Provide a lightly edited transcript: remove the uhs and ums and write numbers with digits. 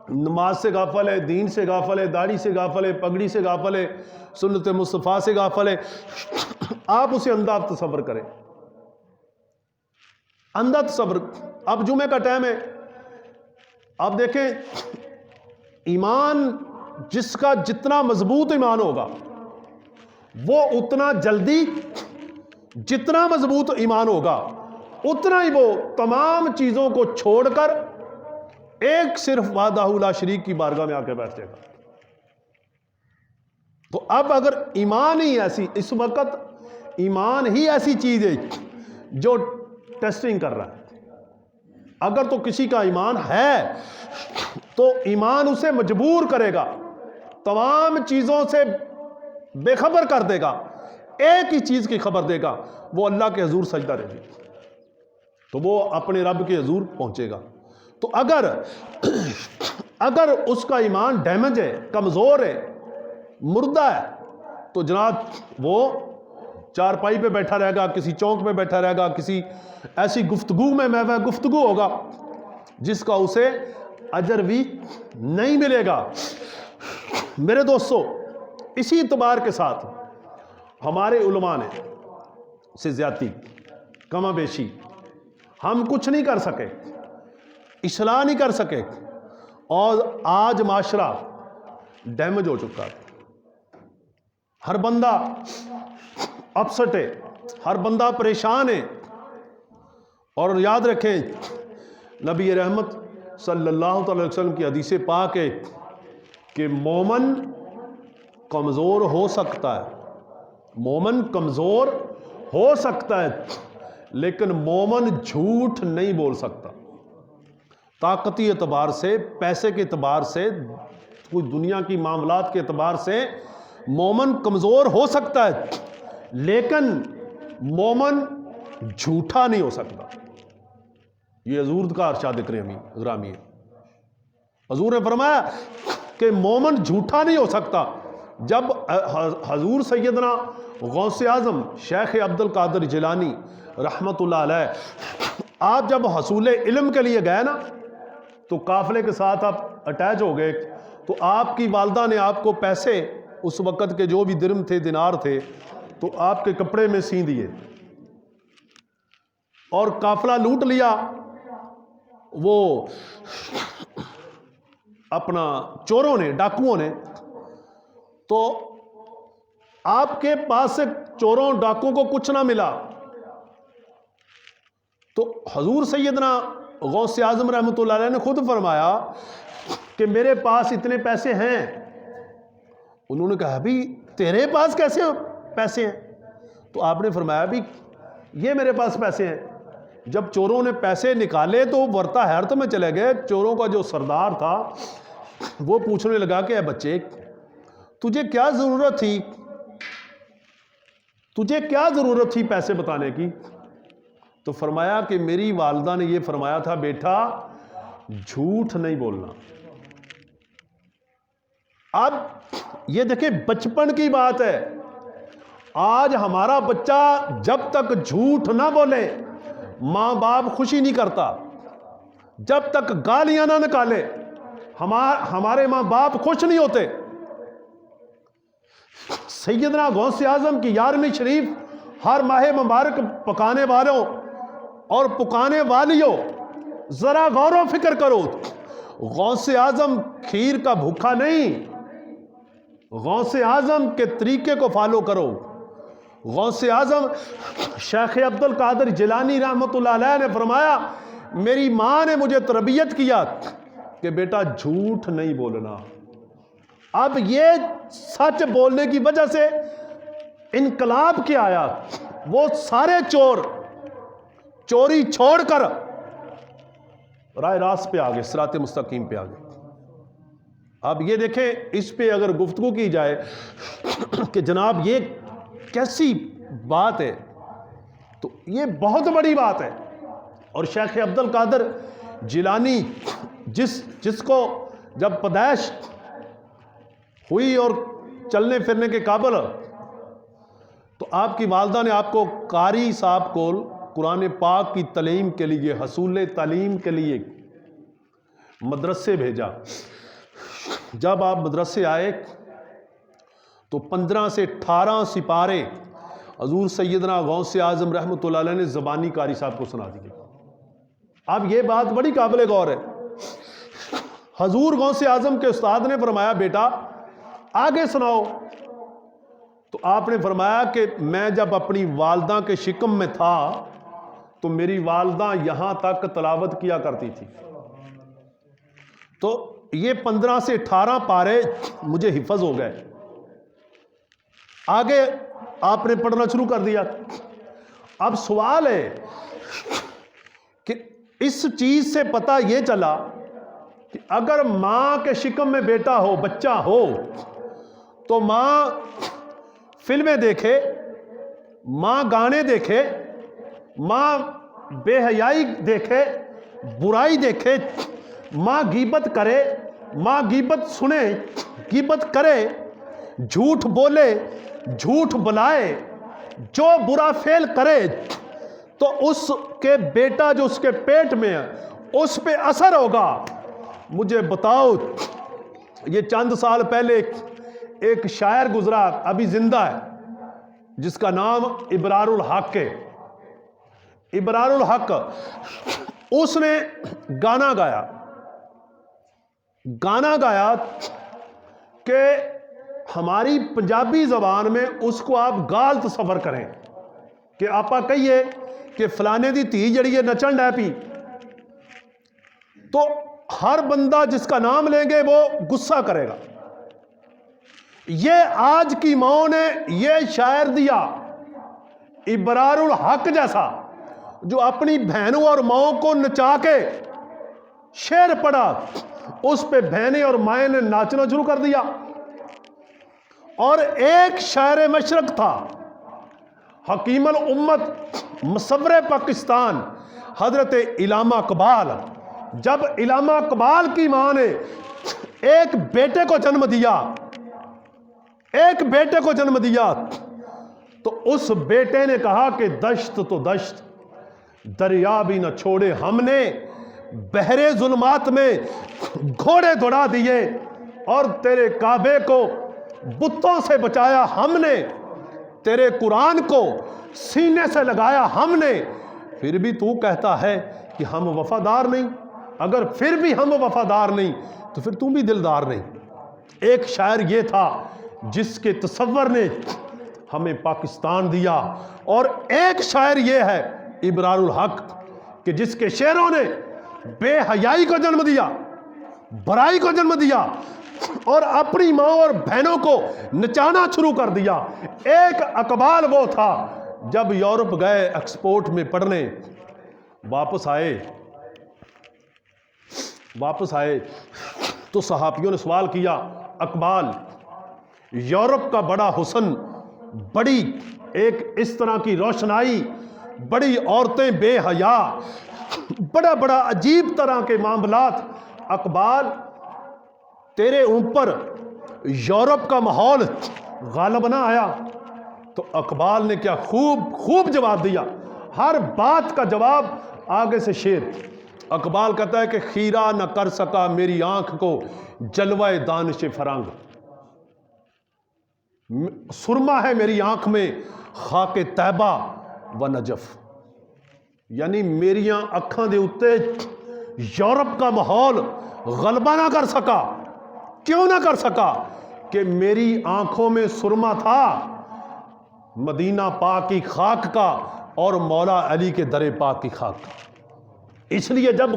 نماز سے غافل ہے، دین سے غافل ہے، داڑھی سے غافل ہے، پگڑی سے غافل ہے، سنت مصطفیٰ سے غافل ہے، آپ اسے اندھا تصور کریں، اندھا تصور۔ اب جمعے کا ٹائم ہے، آپ دیکھیں ایمان، جس کا جتنا مضبوط ایمان ہوگا وہ اتنا جلدی، جتنا مضبوط ایمان ہوگا اتنا ہی وہ تمام چیزوں کو چھوڑ کر ایک صرف وحدہ لا شریک کی بارگاہ میں آ کے بیٹھ جائے گا۔ تو اب اگر ایمان ہی ایسی، اس وقت ایمان ہی ایسی چیز ہے جو ٹیسٹنگ کر رہا ہے، اگر تو کسی کا ایمان ہے تو ایمان اسے مجبور کرے گا، تمام چیزوں سے بے خبر کر دے گا، ایک ہی چیز کی خبر دے گا، وہ اللہ کے حضور سجدہ رہے گی، تو وہ اپنے رب کے حضور پہنچے گا۔ تو اگر اس کا ایمان ڈیمیج ہے، کمزور ہے، مردہ ہے، تو جناب وہ چارپائی پہ بیٹھا رہے گا، کسی چوک پہ بیٹھا رہے گا، کسی ایسی گفتگو میں محو گفتگو ہوگا جس کا اسے اجر بھی نہیں ملے گا۔ میرے دوستو، اسی اعتبار کے ساتھ ہمارے علماء نے سے زیادتی، کم بیشی ہم کچھ نہیں کر سکے، اصلاح نہیں کر سکے، اور آج معاشرہ ڈیمیج ہو چکا ہے، ہر بندہ اپسٹ ہے، ہر بندہ پریشان ہے۔ اور یاد رکھیں نبی رحمت صلی اللہ علیہ وسلم کی حدیث پاک ہے کہ مومن کمزور ہو سکتا ہے، مومن کمزور ہو سکتا ہے لیکن مومن جھوٹ نہیں بول سکتا۔ طاقتی اعتبار سے، پیسے کے اعتبار سے، کوئی دنیا کی معاملات کے اعتبار سے مومن کمزور ہو سکتا ہے لیکن مومن جھوٹا نہیں ہو سکتا۔ یہ حضور کا ارشاد گرامی ہے۔ حضور نے فرمایا کہ مومن جھوٹا نہیں ہو سکتا۔ جب حضور سیدنا غوث اعظم شیخ عبد القادر جیلانی رحمت اللہ علیہ آپ جب حصول علم کے لیے گئے نا تو قافلے کے ساتھ آپ اٹیچ ہو گئے، تو آپ کی والدہ نے آپ کو پیسے، اس وقت کے جو بھی درم تھے، دینار تھے، تو آپ کے کپڑے میں سی دیے اور قافلہ لوٹ لیا۔ وہ اپنا چوروں نے، ڈاکوؤں نے، تو آپ کے پاس سے چوروں ڈاکوؤں کو کچھ نہ ملا، تو حضور سیدنا غوث اعظم رحمۃ اللہ علیہ نے خود فرمایا کہ میرے پاس اتنے پیسے ہیں۔ انہوں نے کہا بھی تیرے پاس کیسے پیسے ہیں؟ تو آپ نے فرمایا بھی یہ میرے پاس پیسے ہیں۔ جب چوروں نے پیسے نکالے تو ورطہ حیرت میں چلے گئے۔ چوروں کا جو سردار تھا وہ پوچھنے لگا کہ اے بچے، تجھے کیا ضرورت تھی، تجھے کیا ضرورت تھی پیسے بتانے کی؟ تو فرمایا کہ میری والدہ نے یہ فرمایا تھا بیٹا جھوٹ نہیں بولنا۔ اب یہ دیکھیں بچپن کی بات ہے، آج ہمارا بچہ جب تک جھوٹ نہ بولے ماں باپ خوشی نہیں کرتا، جب تک گالیاں نہ نکالے ہمارے ماں باپ خوش نہیں ہوتے۔ سیدنا غوث اعظم کی 11ویں شریف ہر ماہ مبارک پکانے والوں اور پکانے والیوں ذرا غور و فکر کرو، غوث اعظم کھیر کا بھوکا نہیں، غوث اعظم کے طریقے کو فالو کرو۔ غوث اعظم شیخ عبد القادر جیلانی رحمت اللہ علیہ نے فرمایا میری ماں نے مجھے تربیت کیا کہ بیٹا جھوٹ نہیں بولنا۔ اب یہ سچ بولنے کی وجہ سے انقلاب کیا آیا، وہ سارے چور چوری چھوڑ کر راہ راست پہ آگے، صراط مستقیم پہ آگے۔ اب یہ دیکھیں اس پہ اگر گفتگو کی جائے کہ جناب یہ کیسی بات ہے، تو یہ بہت بڑی بات ہے۔ اور شیخ عبد القادر جیلانی جس کو جب پیدائش ہوئی اور چلنے پھرنے کے قابل، تو آپ کی والدہ نے آپ کو قاری صاحب کو قرآن پاک کی تعلیم کے لیے، حصول تعلیم کے لیے مدرسے بھیجا۔ جب آپ مدرسے آئے تو 15 سے 18 سپارے حضور سیدنا غوث اعظم رحمۃ اللہ علیہ نے زبانی قاری صاحب کو سنا دیے. اب یہ بات بڑی قابل غور ہے. حضور غوث اعظم کے استاد نے فرمایا بیٹا آگے سناؤ. تو آپ نے فرمایا کہ میں جب اپنی والدہ کے شکم میں تھا تو میری والدہ یہاں تک تلاوت کیا کرتی تھی. تو یہ 15 سے 18 پارے مجھے حفظ ہو گئے. آگے آپ نے پڑھنا شروع کر دیا. اب سوال ہے کہ اس چیز سے پتہ یہ چلا کہ اگر ماں کے شکم میں بیٹا ہو، بچہ ہو، تو ماں فلمیں دیکھے، ماں گانے دیکھے، ماں بے حیائی دیکھے، برائی دیکھے، ماں غیبت کرے، ماں غیبت سنے، غیبت کرے، جھوٹ بولے، جھوٹ بلائے، جو برا فعل کرے، تو اس کے بیٹا جو اس کے پیٹ میں ہے اس پہ اثر ہوگا. مجھے بتاؤ، یہ چند سال پہلے ایک شاعر گزرا، ابھی زندہ ہے، جس کا نام ابرار الحق ہے. ابرار الحق اس نے گانا گایا کہ ہماری پنجابی زبان میں اس کو آپ گال تصور کریں کہ آپا کہیے کہ فلانے دی تھی جڑی ہے نچن ڈے پی، تو ہر بندہ جس کا نام لیں گے وہ غصہ کرے گا. یہ آج کی ماں نے یہ شاعر دیا ابرار الحق جیسا، جو اپنی بہنوں اور ماؤں کو نچا کے شعر پڑھا، اس پہ بہنیں اور مائیں نے ناچنا شروع کر دیا. اور ایک شاعر مشرق تھا، حکیم الامت، مصور پاکستان، حضرت علامہ اقبال. جب علامہ اقبال کی ماں نے ایک بیٹے کو جنم دیا تو اس بیٹے نے کہا کہ دشت تو دشت دریا بھی نہ چھوڑے ہم نے، بحر ظلمات میں گھوڑے دوڑا دیے، اور تیرے کعبے کو بتوں سے بچایا ہم نے، تیرے قرآن کو سینے سے لگایا ہم نے، پھر بھی تو کہتا ہے کہ ہم وفادار نہیں. اگر پھر بھی ہم وفادار نہیں تو پھر تم بھی دلدار نہیں. ایک شاعر یہ تھا جس کے تصور نے ہمیں پاکستان دیا، اور ایک شاعر یہ ہے ابرار الحق کہ جس کے شعروں نے بے حیائی کو جنم دیا، برائی کو جنم دیا، اور اپنی ماں اور بہنوں کو نچانا شروع کر دیا. ایک اقبال وہ تھا جب یورپ گئے ایکسپورٹ میں پڑھنے، واپس آئے تو صحافیوں نے سوال کیا، اقبال یورپ کا بڑا حسن، بڑی ایک اس طرح کی روشنائی، بڑی عورتیں بے حیا، بڑا عجیب طرح کے معاملات، اقبال تیرے اوپر یورپ کا ماحول غالب نہ آیا؟ تو اقبال نے کیا خوب جواب دیا، ہر بات کا جواب آگے سے شعر. اقبال کہتا ہے کہ خیرہ نہ کر سکا میری آنکھ کو جلوہ دانش فرنگ، سرما ہے میری آنکھ میں خاک طیبہ و نجف. یعنی میری اکھاں دے اتے یورپ کا ماحول غلبہ نہ کر سکا. کیوں نہ کر سکا؟ کہ میری آنکھوں میں سرما تھا مدینہ پاک کی خاک کا اور مولا علی کے در پاک کی خاک کا. اس لیے جب